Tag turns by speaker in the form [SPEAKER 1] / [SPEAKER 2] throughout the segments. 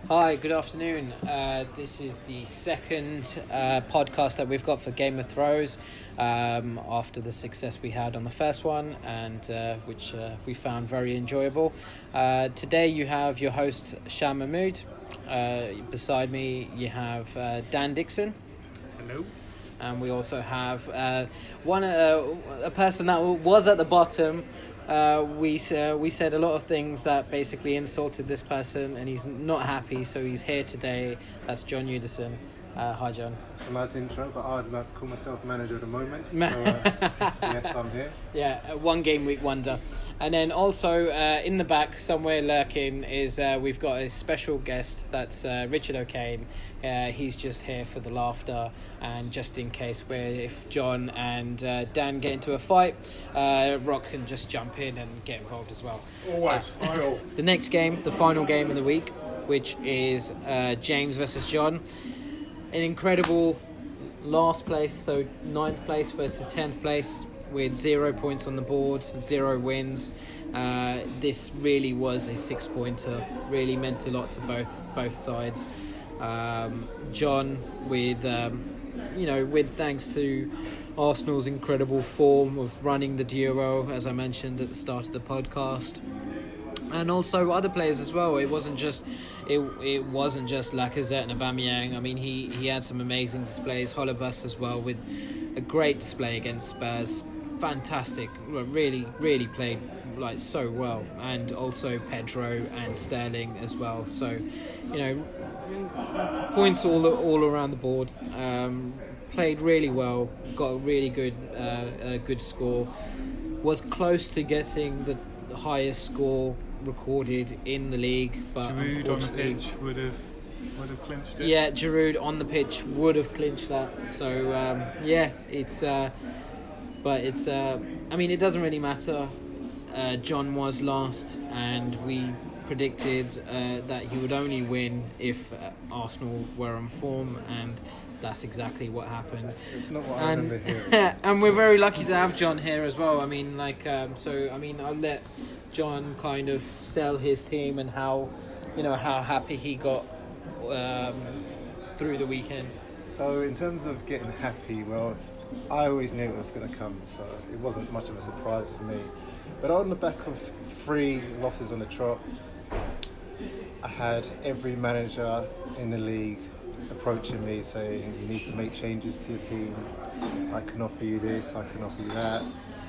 [SPEAKER 1] Hi, good afternoon. This is the second podcast that we've got for Game of Thrones after the success we had on the first one, and which we found very enjoyable. Today you have your host Shah Mahmood. Beside me you have Dan Dixon.
[SPEAKER 2] Hello.
[SPEAKER 1] And we also have a person that was at the bottom. We said a lot of things that basically insulted this person, and he's not happy, so he's here today. That's John Udison. Hi, John.
[SPEAKER 3] It's a nice intro, but I'd like to call myself manager at the moment. So, yes, I'm here.
[SPEAKER 1] Yeah, one game week wonder. And then also in the back, somewhere lurking, is we've got a special guest. That's Richard O'Kane. He's just here for the laughter, and just in case if John and Dan get into a fight, Rock can just jump in and get involved as well.
[SPEAKER 2] Always.
[SPEAKER 1] The next game, the final game of the week, which is James versus John. An incredible last place, so 9th place versus 10th place with 0 points on the board, 0 wins. This really was a 6-pointer, really meant a lot to both sides. John, with thanks to Arsenal's incredible form of running the duo, as I mentioned at the start of the podcast, and also other players as well. It wasn't just Lacazette and Aubameyang. I mean, he had some amazing displays. Holebus as well, with a great display against Spurs. Fantastic, really played like so well, and also Pedro and Sterling as well. So, points all around the board. Played really well, got a really good score. Was close to getting the highest score recorded in the league, but
[SPEAKER 2] Giroud on the pitch would have clinched it.
[SPEAKER 1] Yeah, Giroud on the pitch would have clinched that. So I mean, it doesn't really matter. John was last, and we predicted that he would only win if Arsenal were on form, and that's exactly what happened.
[SPEAKER 3] It's not what I remember hearing.
[SPEAKER 1] And we're very lucky to have John here as well. I mean, I'll let John kind of sell his team and how happy he got through the weekend.
[SPEAKER 3] So in terms of getting happy, well, I always knew it was going to come, so it wasn't much of a surprise for me. But on the back of 3 losses on the trot, I had every manager in the league approaching me saying, you need to make changes to your team. I can offer you this, I can offer you that.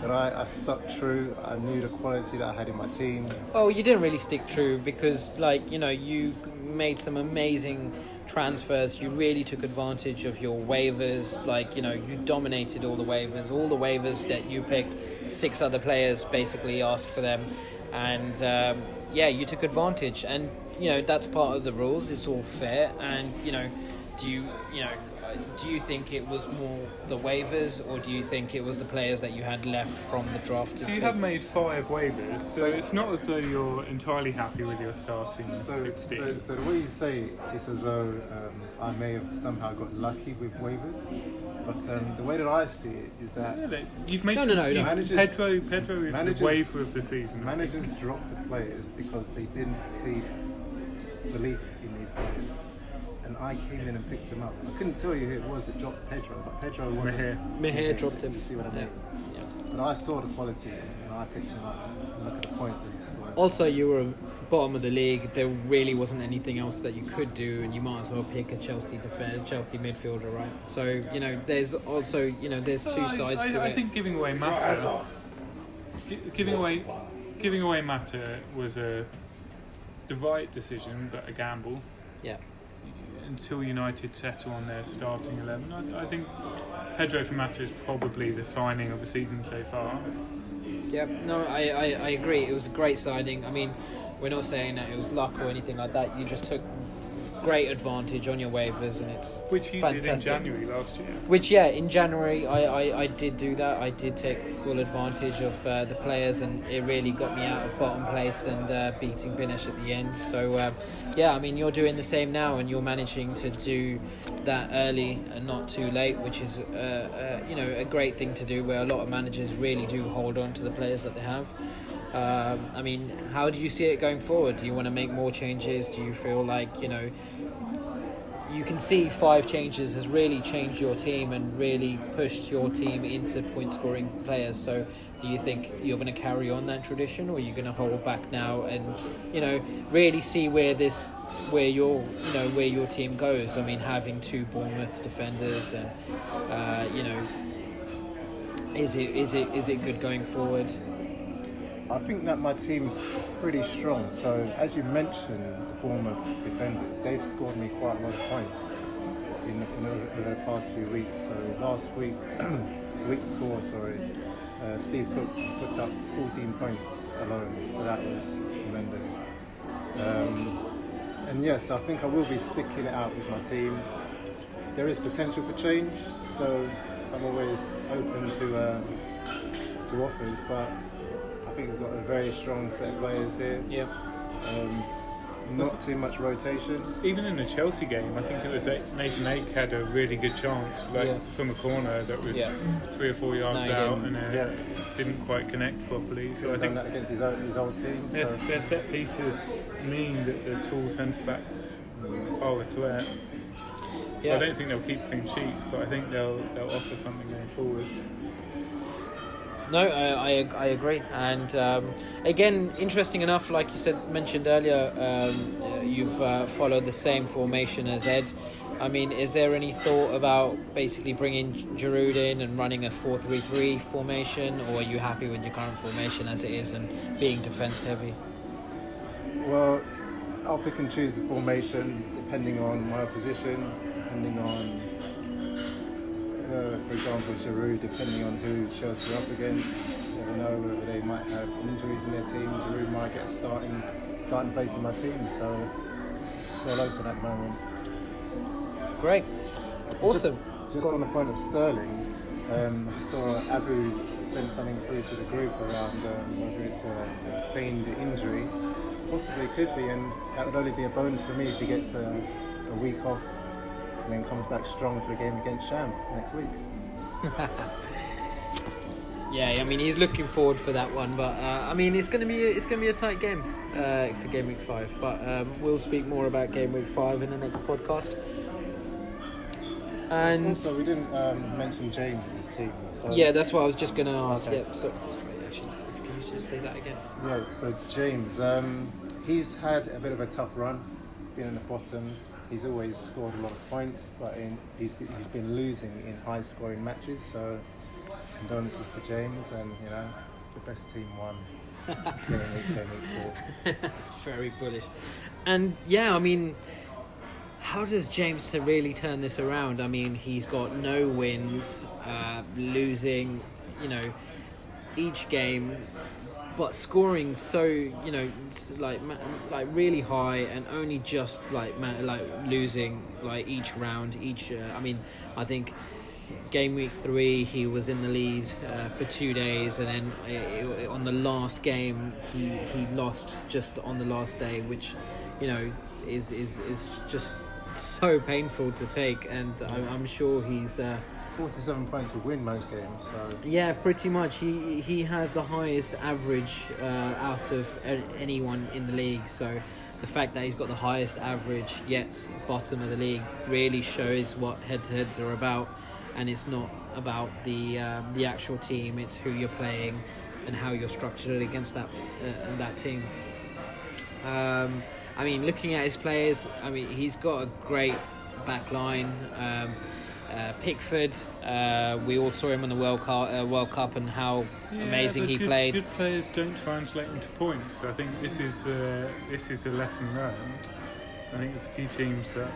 [SPEAKER 3] But I stuck true. I knew the quality that I had in my team.
[SPEAKER 1] Oh, you didn't really stick true because, you made some amazing transfers. You really took advantage of your waivers. You dominated all the waivers. All the waivers that you picked, 6 other players basically asked for them. And, you took advantage. And, that's part of the rules. It's all fair. And, do you think it was more the waivers, or do you think it was the players that you had left from the draft?
[SPEAKER 2] So you have made 5 waivers, so it's not as though you're entirely happy with your starting 16.
[SPEAKER 3] So the way you say it, it's as though I may have somehow got lucky with waivers, but the way that I see it is that
[SPEAKER 2] you've made
[SPEAKER 1] no.
[SPEAKER 2] Pedro is the waiver of the season.
[SPEAKER 3] Managers dropped the players because they didn't see belief in these players. And I came in and picked him up. I couldn't tell you who it was that dropped Pedro, but Pedro wasn't.
[SPEAKER 1] Mejia dropped him.
[SPEAKER 3] You see what I mean?
[SPEAKER 1] Yeah.
[SPEAKER 3] But I saw the quality and I picked him up. And look at the points that he scored.
[SPEAKER 1] Also, you were bottom of the league. There really wasn't anything else that you could do, and you might as well pick a Chelsea midfielder, right? So there's also there's 2 sides to it.
[SPEAKER 2] I think giving away Mata, giving away Mata was the right decision, but a gamble.
[SPEAKER 1] Yeah.
[SPEAKER 2] Until United settle on their starting 11, I think Pedro for Mata is probably the signing of the season so far.
[SPEAKER 1] Yeah, no, I agree. It was a great signing. I mean, we're not saying that it was luck or anything like that. You just took great advantage on your waivers, and it's
[SPEAKER 2] which you
[SPEAKER 1] fantastic.
[SPEAKER 2] Did in January last year.
[SPEAKER 1] Which, in January I did do that. I did take full advantage of the players, and it really got me out of bottom place and beating Binish at the end. So, I mean, you're doing the same now, and you're managing to do that early and not too late, which is a great thing to do, where a lot of managers really do hold on to the players that they have. I mean, how do you see it going forward? Do you want to make more changes? Do you feel like, you can see 5 changes has really changed your team and really pushed your team into point scoring players? So do you think you're going to carry on that tradition, or are you going to hold back now and really see where your team goes? I mean, having 2 Bournemouth defenders, and is it good going forward?
[SPEAKER 3] I think that my team's pretty strong. So as you mentioned, the Bournemouth defenders, they've scored me quite a lot of points over the past few weeks. So last week, week before, Steve Cook put up 14 points alone. So that was tremendous. And yes, I think I will be sticking it out with my team. There is potential for change, so I'm always open to offers, but I think we've got a very strong set of players here.
[SPEAKER 1] Yeah.
[SPEAKER 3] Not too much rotation.
[SPEAKER 2] Even in the Chelsea game, I think it was Nathan Ake had a really good chance, from a corner that was 3 or 4 yards out, and didn't quite connect properly. So I think
[SPEAKER 3] that against his old team.
[SPEAKER 2] Their set pieces mean that the tall centre backs are a threat. So I don't think they'll keep clean sheets, but I think they'll offer something going forward.
[SPEAKER 1] No, I agree, and again, interesting enough, like you mentioned earlier, you've followed the same formation as Ed. I mean, is there any thought about basically bringing Giroud in and running a 4-3-3 formation, or are you happy with your current formation as it is and being defence heavy?
[SPEAKER 3] Well, I'll pick and choose the formation depending on my opposition, depending on for example, Giroud, depending on who Chelsea are up against. You never know whether they might have injuries in their team. Giroud might get a starting place in my team, so it's all open at the moment.
[SPEAKER 1] Great. Awesome.
[SPEAKER 3] Just on the point of Sterling, I saw Abu sent something through to the group around whether it's a feigned injury. Possibly could be, and that would only be a bonus for me if he gets a week off and then comes back strong for the game against Sham next week.
[SPEAKER 1] Yeah, I mean, he's looking forward for that one, but I mean, it's going to be a tight game for game week 5. But we'll speak more about game week 5 in the next podcast. And
[SPEAKER 3] also, we didn't mention James' team. So
[SPEAKER 1] yeah, that's what I was just going to ask.
[SPEAKER 3] Okay.
[SPEAKER 1] Yep. So, actually, can you just say that again?
[SPEAKER 3] Yeah. So James, he's had a bit of a tough run, being in the bottom. He's always scored a lot of points, but he's been losing in high-scoring matches. So condolences to James, and the best team won. game week 4.
[SPEAKER 1] Very bullish. And yeah, I mean, how does James to really turn this around? I mean, he's got no wins, losing, each game, but scoring so like really high, and only just like losing like each round. I think game week 3 he was in the lead for 2 days, and then on the last game he lost just on the last day, which is just so painful to take, and I'm sure he's
[SPEAKER 3] 47 points to win most games. So
[SPEAKER 1] yeah, pretty much. He has the highest average out of anyone in the league. So the fact that he's got the highest average yet bottom of the league really shows what head-to-heads are about. And it's not about the actual team; it's who you're playing and how you're structured against that team. I mean, looking at his players, I mean, he's got a great back line. Pickford, we all saw him on the World Cup and how amazing he played.
[SPEAKER 2] Good players don't translate into points. I think this is a lesson learned. I think there's a few teams that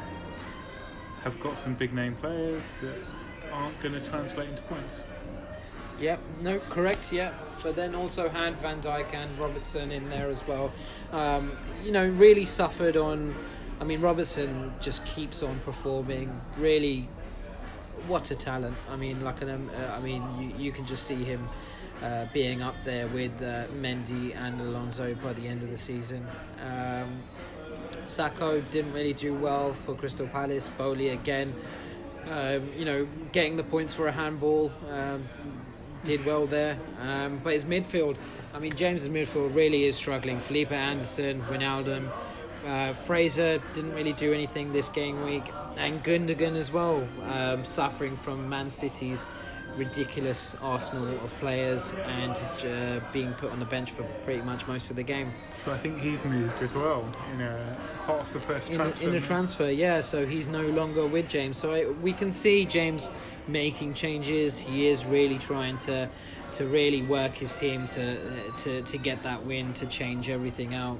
[SPEAKER 2] have got some big name players that aren't going to translate into points.
[SPEAKER 1] Yep, no, correct, yeah. But then also had Van Dijk and Robertson in there as well. Really suffered on. I mean, Robertson just keeps on performing. Really, what a talent! I mean, you can just see him being up there with Mendy and Alonso by the end of the season. Sakho didn't really do well for Crystal Palace. Bowley again, getting the points for a handball. Did well there, but his midfield, I mean, James's midfield really is struggling. Felipe Anderson, Wijnaldum, Fraser didn't really do anything this game week, and Gundogan as well, suffering from Man City's ridiculous arsenal of players and being put on the bench for pretty much most of the game.
[SPEAKER 2] So I think he's moved as well in a part of the first transfer.
[SPEAKER 1] In a transfer, yeah. So he's no longer with James. So we can see James making changes. He is really trying to really work his team to get that win, to change everything out.